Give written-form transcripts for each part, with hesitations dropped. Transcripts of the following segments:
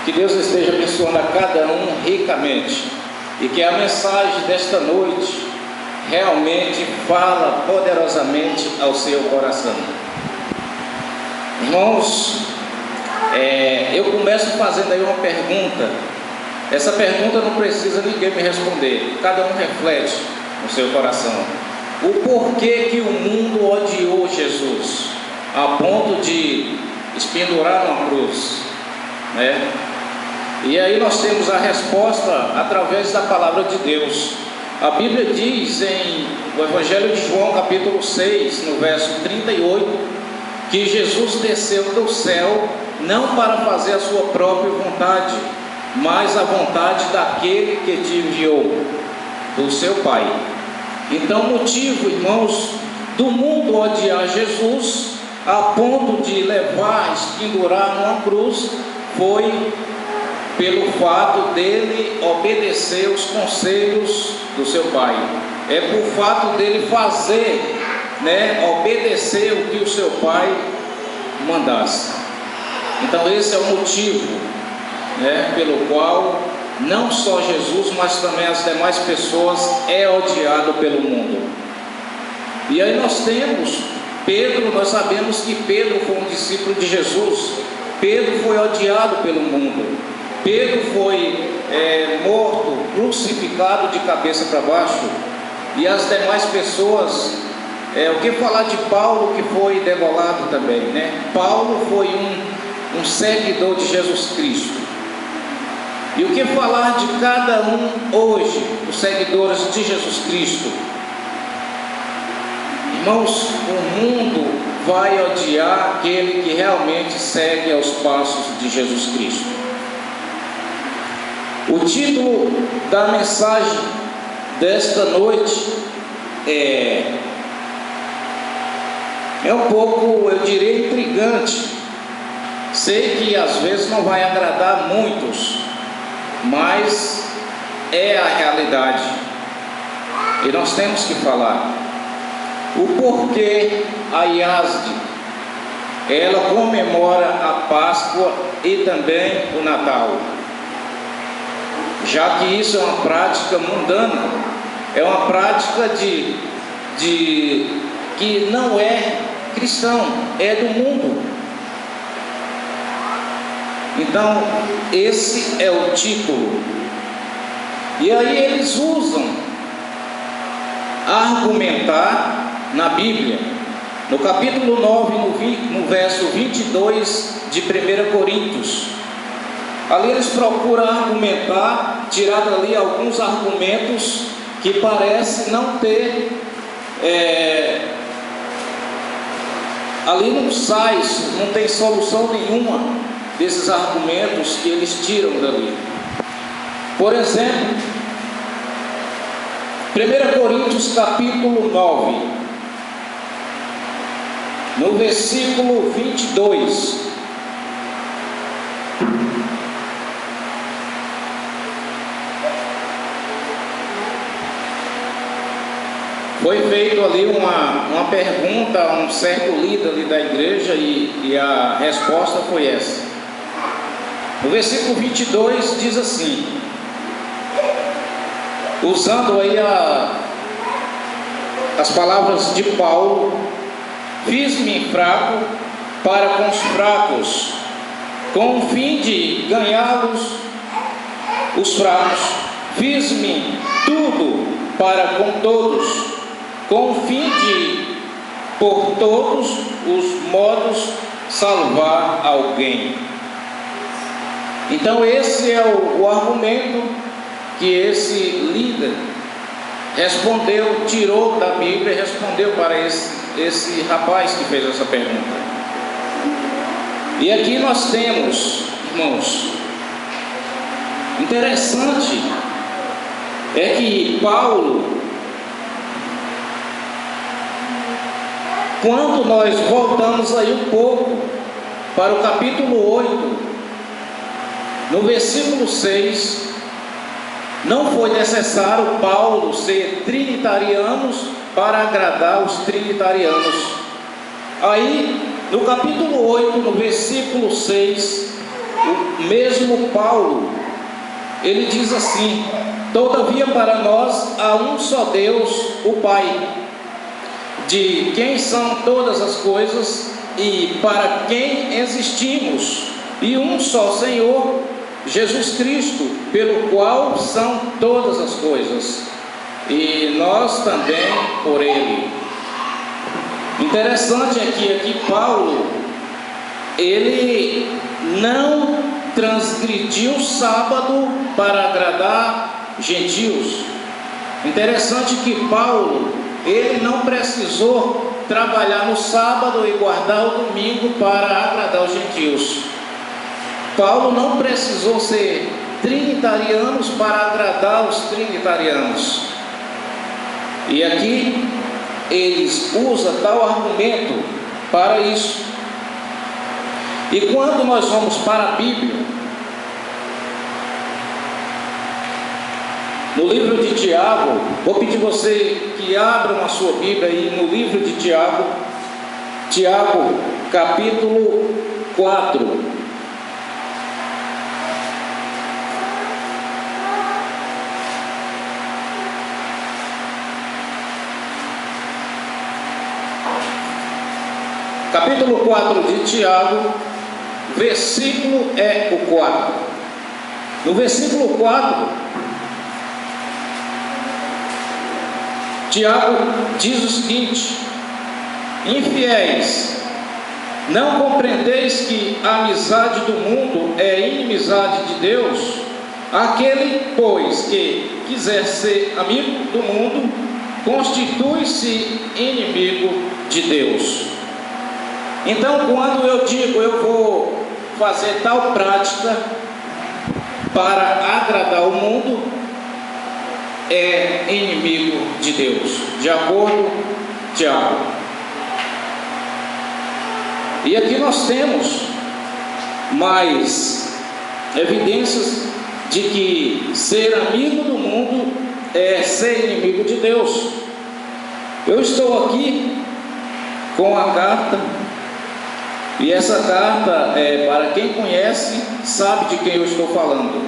Que Deus esteja abençoando a cada um ricamente e que a mensagem desta noite realmente fala poderosamente ao seu coração. Irmãos, eu começo fazendo aí uma pergunta. Essa pergunta não precisa ninguém me responder, cada um reflete no seu coração. O porquê que o mundo odiou Jesus a ponto de espendurar numa cruz, né? E aí nós temos a resposta através da palavra de Deus. A Bíblia diz no Evangelho de João, capítulo 6, no verso 38, que Jesus desceu do céu não para fazer a sua própria vontade, mas a vontade daquele que te enviou, do seu Pai. Então, o motivo, irmãos, do mundo odiar Jesus a ponto de levar, pendurar numa cruz, foi pelo fato dele obedecer os conselhos do seu Pai. É por fato dele fazer, obedecer o que o seu Pai mandasse. Então esse é o motivo, pelo qual não só Jesus, mas também as demais pessoas é odiado pelo mundo. E aí nós temos Pedro. Nós sabemos que Pedro foi um discípulo de Jesus. Pedro foi odiado pelo mundo. Pedro foi morto, crucificado de cabeça para baixo. E as demais pessoas, o que falar de Paulo, que foi degolado também, Paulo foi um seguidor de Jesus Cristo. E o que falar de cada um hoje, os seguidores de Jesus Cristo? Irmãos, o mundo vai odiar aquele que realmente segue aos passos de Jesus Cristo. O título da mensagem desta noite é um pouco, eu diria, intrigante. Sei que às vezes não vai agradar muitos, mas é a realidade e nós temos que falar. O porquê a IASD ela comemora a Páscoa e também o Natal, já que isso é uma prática mundana, é uma prática que não é cristão, é do mundo. Então esse é o título. E aí eles usam argumentar na Bíblia, no capítulo 9, no verso 22 de 1 Coríntios. Ali eles procuram argumentar, tirar dali alguns argumentos que parecem não ter, ali não tem solução nenhuma desses argumentos que eles tiram dali. Por exemplo, 1 Coríntios capítulo 9, no versículo 22, foi feito ali uma pergunta a um certo líder ali da igreja e a resposta foi essa. No versículo 22 diz assim, usando aí as palavras de Paulo: fiz-me fraco para com os fracos, com o fim de ganhá-los os fracos. Fiz-me tudo para com todos, com o fim de, por todos os modos, salvar alguém. Então esse é o argumento que esse líder respondeu, tirou da Bíblia e respondeu para esse rapaz que fez essa pergunta. E aqui nós temos, irmãos, interessante é que Paulo, quando nós voltamos aí um pouco para o capítulo 8, no versículo 6, não foi necessário Paulo ser trinitariano para agradar os trinitarianos. Aí, no capítulo 8, no versículo 6, o mesmo Paulo, ele diz assim: todavia para nós há um só Deus, o Pai, de quem são todas as coisas e para quem existimos, e um só Senhor, Jesus Cristo, pelo qual são todas as coisas, e nós também por Ele. Interessante é que aqui Paulo, ele não transgrediu o sábado para agradar gentios. Interessante que Paulo, ele não precisou trabalhar no sábado e guardar o domingo para agradar os gentios. Paulo não precisou ser trinitariano para agradar os trinitarianos. E aqui eles usam tal argumento para isso. E quando nós vamos para a Bíblia, no livro de Tiago, vou pedir você que abram a sua Bíblia aí no livro de Tiago, Tiago capítulo 4. Capítulo 4 de Tiago, versículo é o 4. No versículo 4, Tiago diz o seguinte: infiéis, não compreendeis que a amizade do mundo é inimizade de Deus? Aquele, pois, que quiser ser amigo do mundo, constitui-se inimigo de Deus. Então, quando eu digo eu vou fazer tal prática para agradar o mundo, é inimigo de Deus, de acordo com Tiago. E aqui nós temos mais evidências de que ser amigo do mundo é ser inimigo de Deus. Eu estou aqui com a carta, e essa carta, para quem conhece, sabe de quem eu estou falando.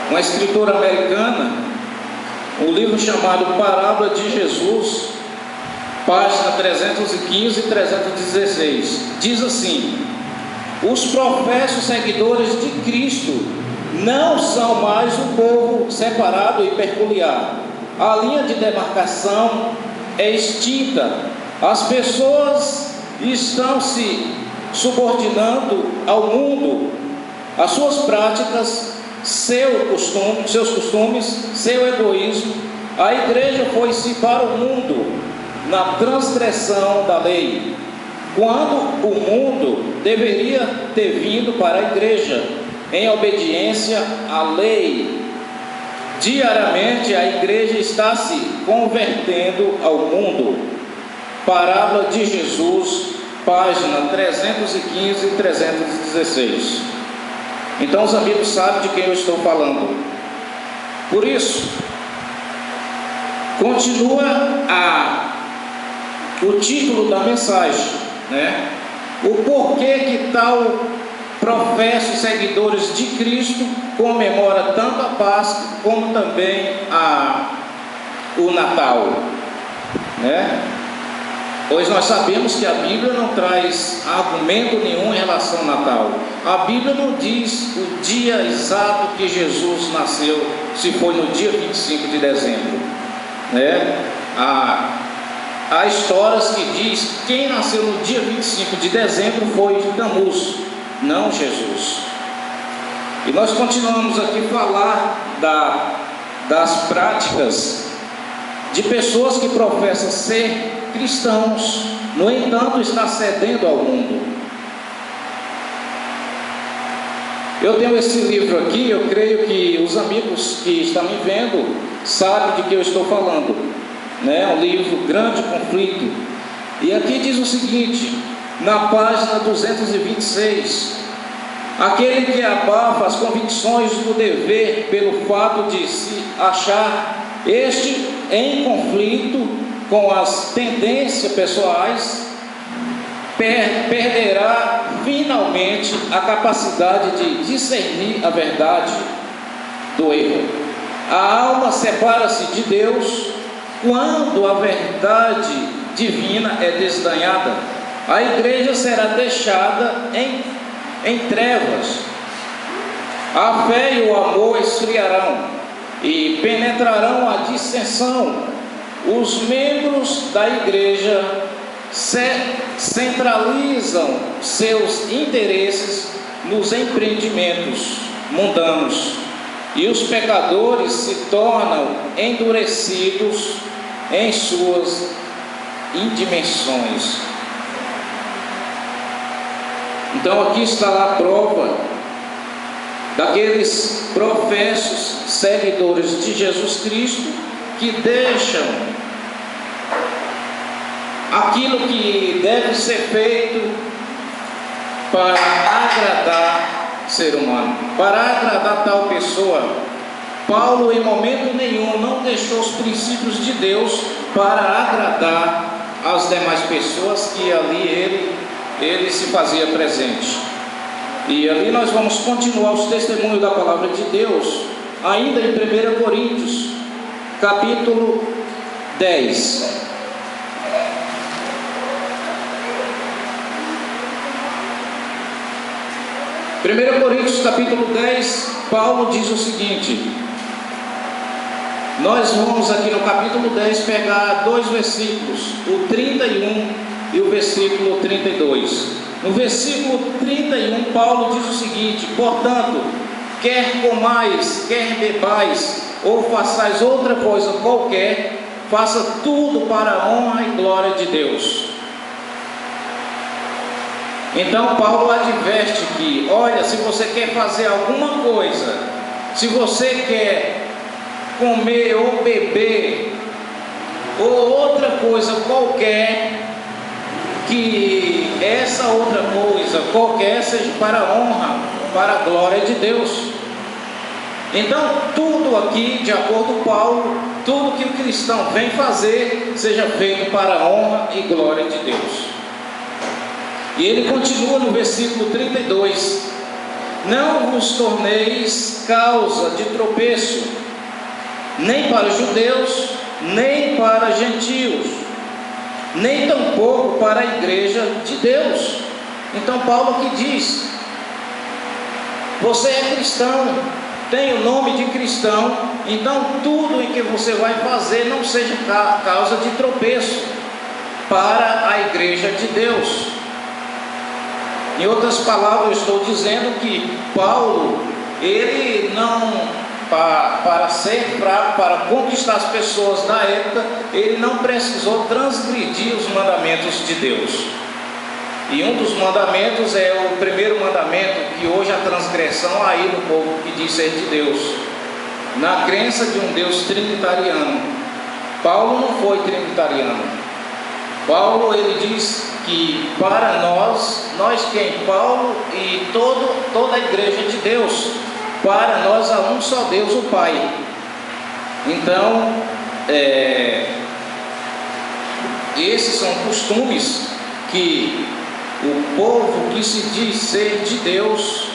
Uma escritora americana, um livro chamado Parábola de Jesus, página 315 e 316, diz assim: os professos seguidores de Cristo não são mais um povo separado e peculiar. A linha de demarcação é extinta. As pessoas estão se subordinando ao mundo, às suas práticas, seus costumes, seu egoísmo. A igreja foi-se para o mundo na transgressão da lei, quando o mundo deveria ter vindo para a igreja em obediência à lei. Diariamente a igreja está se convertendo ao mundo. Parábola de Jesus, página 315 e 316. Então os amigos sabem de quem eu estou falando. Por isso, continua o título da mensagem, né? O porquê que tal professos seguidores de Cristo comemora tanto a Páscoa como também o Natal, né? Pois nós sabemos que a Bíblia não traz argumento nenhum em relação ao Natal. A Bíblia não diz o dia exato que Jesus nasceu, se foi no dia 25 de dezembro, né? Há histórias que diz que quem nasceu no dia 25 de dezembro foi Tamuz, não Jesus. E nós continuamos aqui a falar das práticas de pessoas que professam ser cristãos, no entanto está cedendo ao mundo. Eu tenho esse livro aqui, eu creio que os amigos que estão me vendo sabem de que eu estou falando, né? Um livro Grande Conflito. E aqui diz o seguinte, na página 226: aquele que abafa as convicções do dever pelo fato de se achar em conflito com as tendências pessoais, perderá finalmente totalmente a capacidade de discernir a verdade do erro. A alma separa-se de Deus quando a verdade divina é desdenhada. A igreja será deixada em trevas. A fé e o amor esfriarão e penetrarão a dissensão. Os membros da igreja centralizam seus interesses nos empreendimentos mundanos, e os pecadores se tornam endurecidos em suas indimensões. Então aqui está lá a prova daqueles professos seguidores de Jesus Cristo que deixam aquilo que deve ser feito para agradar o ser humano, para agradar tal pessoa. Paulo em momento nenhum não deixou os princípios de Deus para agradar as demais pessoas que ali ele se fazia presente. E ali nós vamos continuar os testemunhos da palavra de Deus, ainda em 1 Coríntios, capítulo 10. 1 Coríntios, capítulo 10, Paulo diz o seguinte. Nós vamos aqui no capítulo 10 pegar dois versículos, o 31 e o versículo 32. No versículo 31, Paulo diz o seguinte: portanto, quer comais, quer bebais, ou façais outra coisa qualquer, faça tudo para a honra e glória de Deus. Então Paulo adverte que, olha, se você quer fazer alguma coisa, se você quer comer ou beber, ou outra coisa qualquer, que essa outra coisa qualquer seja para a honra, para a glória de Deus. Então tudo aqui, de acordo com Paulo, tudo que o cristão vem fazer, seja feito para a honra e glória de Deus. E ele continua no versículo 32: não vos torneis causa de tropeço, nem para judeus, nem para gentios, nem tampouco para a igreja de Deus. Então Paulo aqui diz: você é cristão, tem o nome de cristão, então tudo em que você vai fazer não seja causa de tropeço para a igreja de Deus. Em outras palavras, eu estou dizendo que Paulo, ele não, para ser fraco, para conquistar as pessoas da época, ele não precisou transgredir os mandamentos de Deus. E um dos mandamentos é o primeiro mandamento, que hoje a transgressão aí do povo que diz ser de Deus, na crença de um Deus trinitariano. Paulo não foi trinitariano. Paulo, ele diz que para nós quem? Paulo e toda a igreja de Deus, para nós há um só Deus, o Pai. Então, esses são costumes que o povo que se diz ser de Deus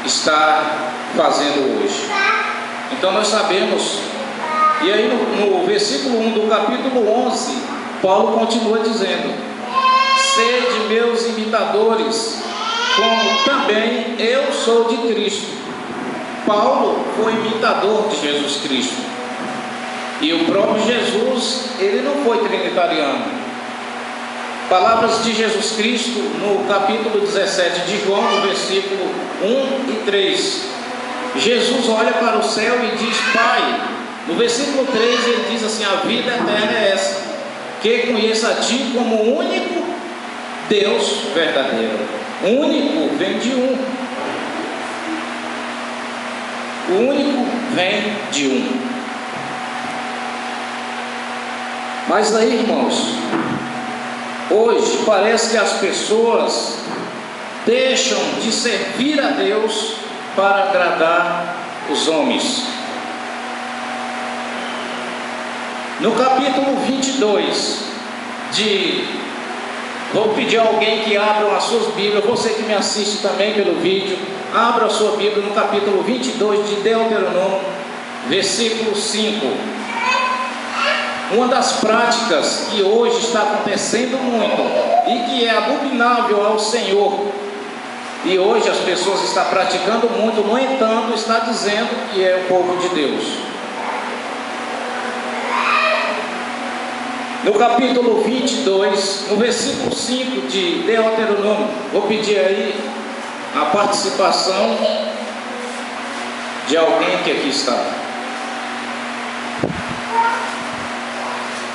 está fazendo hoje. Então nós sabemos. E aí no versículo 1 do capítulo 11, Paulo continua dizendo: sede meus imitadores, como também eu sou de Cristo. Paulo foi imitador de Jesus Cristo. E o próprio Jesus, ele não foi trinitariano. Palavras de Jesus Cristo no capítulo 17 de João, no versículo 1 e 3. Jesus olha para o céu e diz: Pai. No versículo 3 ele diz assim: a vida eterna é essa, que conheça a Ti como o único Deus verdadeiro. Único vem de um. O único vem de um. Mas aí, irmãos, hoje parece que as pessoas deixam de servir a Deus para agradar os homens. No capítulo 22 de Vou pedir a alguém que abra as suas Bíblias, você que me assiste também pelo vídeo, abra a sua Bíblia no capítulo 22 de Deuteronômio, versículo 5. Uma das práticas que hoje está acontecendo muito e que é abominável ao Senhor, e hoje as pessoas estão praticando muito, no entanto, está dizendo que é o povo de Deus. No capítulo 22, no versículo 5 de Deuteronômio, vou pedir aí a participação de alguém que aqui está.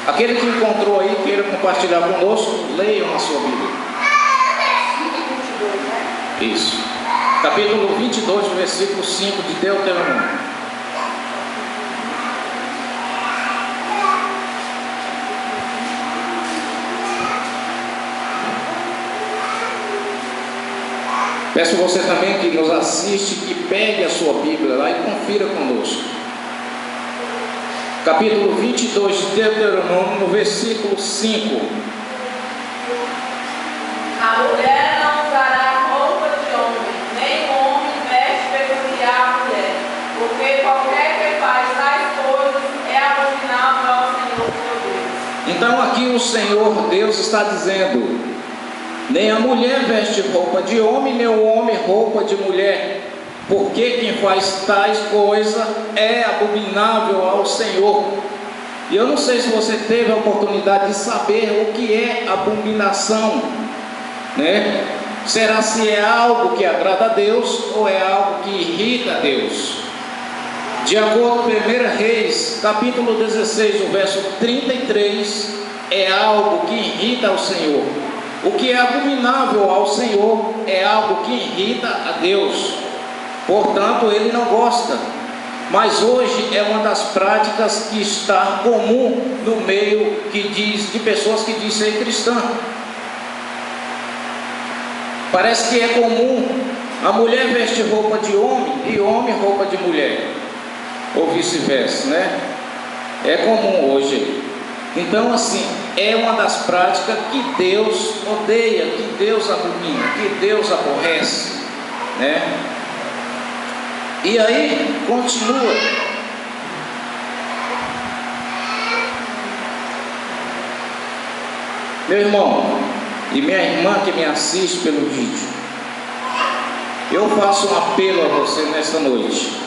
Aquele que encontrou aí, queira compartilhar conosco, leiam a sua Bíblia. Isso. Capítulo 22, versículo 5 de Deuteronômio. Peço você também que nos assiste, que pegue a sua Bíblia lá e confira conosco. Capítulo 22 de Deuteronômio, no versículo 5. A mulher não usará roupa de homem, nem o homem veste peculiar à mulher, porque qualquer que faz tais coisas é abominável ao Senhor seu Deus. Então aqui o Senhor Deus está dizendo: nem a mulher veste roupa de homem, nem o homem roupa de mulher, porque quem faz tais coisas é abominável ao Senhor. E eu não sei se você teve a oportunidade de saber o que é abominação, né? Será se é algo que agrada a Deus ou é algo que irrita a Deus? De acordo com 1 Reis, capítulo 16, o verso 33, é algo que irrita ao Senhor. O que é abominável ao Senhor é algo que irrita a Deus, portanto Ele não gosta. Mas hoje é uma das práticas que está comum no meio de pessoas que dizem ser cristã. Parece que é comum a mulher vestir roupa de homem e homem roupa de mulher, ou vice-versa, né? É comum hoje. Então, assim, é uma das práticas que Deus odeia, que Deus abomina, que Deus aborrece, né? E aí, continua. Meu irmão e minha irmã que me assiste pelo vídeo, eu faço um apelo a você nesta noite.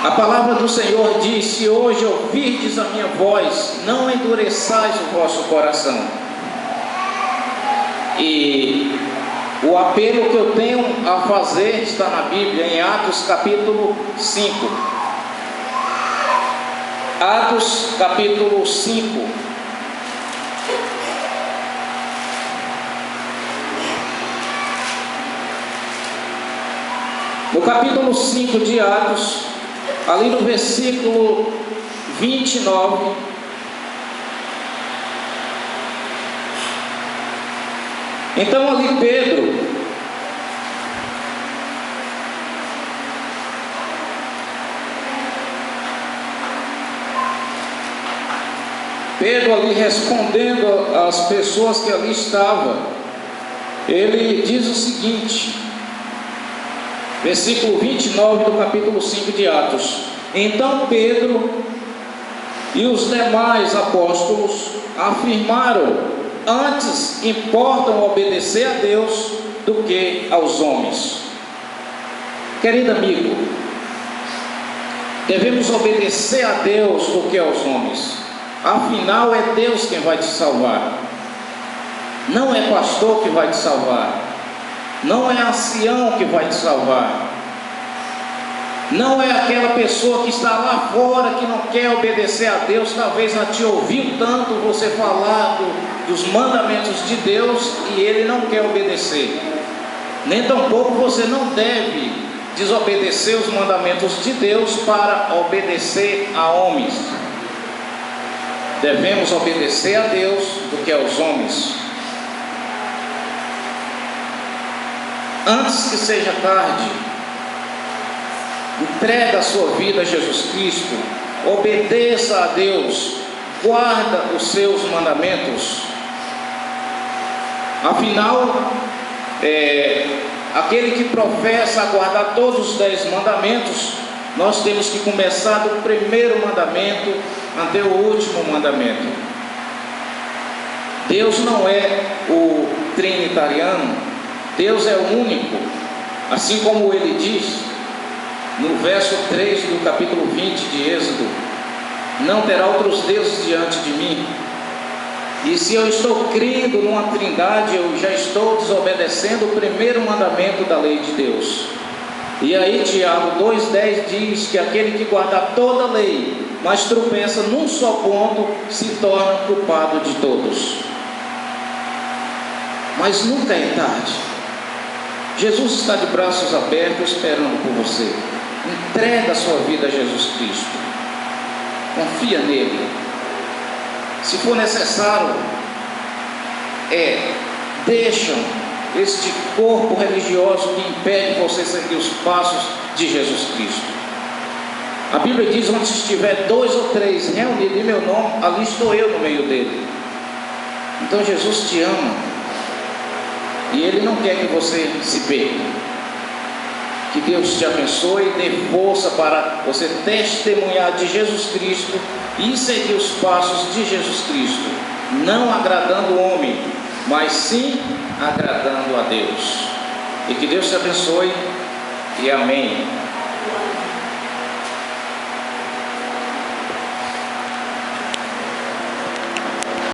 A palavra do Senhor diz: se hoje ouvirdes a minha voz, não endureçais o vosso coração. E o apelo que eu tenho a fazer está na Bíblia, em Atos capítulo 5. Atos capítulo 5. No capítulo 5 de Atos, ali no versículo 29, então ali Pedro ali respondendo às pessoas que ali estavam, ele diz o seguinte, versículo 29 do capítulo 5 de Atos: então Pedro e os demais apóstolos afirmaram: antes importam obedecer a Deus do que aos homens. Querido amigo, devemos obedecer a Deus do que aos homens. Afinal, é Deus quem vai te salvar. Não é pastor que vai te salvar. Não é ancião que vai te salvar. Não é aquela pessoa que está lá fora que não quer obedecer a Deus. Talvez não te ouviu tanto você falar dos mandamentos de Deus e ele não quer obedecer. Nem tampouco você não deve desobedecer os mandamentos de Deus para obedecer a homens. Devemos obedecer a Deus do que aos homens. Antes que seja tarde, entrega a sua vida a Jesus Cristo, obedeça a Deus, guarda os seus mandamentos? Afinal, aquele que professa guardar todos os 10 mandamentos, nós temos que começar do primeiro mandamento até o último mandamento. Deus não é o trinitariano, Deus é o único, assim como ele diz no verso 3 do capítulo 20 de Êxodo: não terá outros deuses diante de mim. E se eu estou crendo numa trindade, eu já estou desobedecendo o primeiro mandamento da lei de Deus. E aí Tiago 2,10 diz que aquele que guarda toda a lei, mas tropeça num só ponto, se torna culpado de todos. Mas nunca é tarde. Jesus está de braços abertos esperando por você. Entrega a sua vida a Jesus Cristo. Confia nele. Se for necessário, deixam este corpo religioso que impede você seguir os passos de Jesus Cristo. A Bíblia diz: onde estiver 2 ou 3 reunidos em meu nome, ali estou eu no meio dele. Então Jesus te ama, e Ele não quer que você se perca. Que Deus te abençoe e dê força para você testemunhar de Jesus Cristo e seguir os passos de Jesus Cristo, não agradando o homem, mas sim agradando a Deus. E que Deus te abençoe, e amém.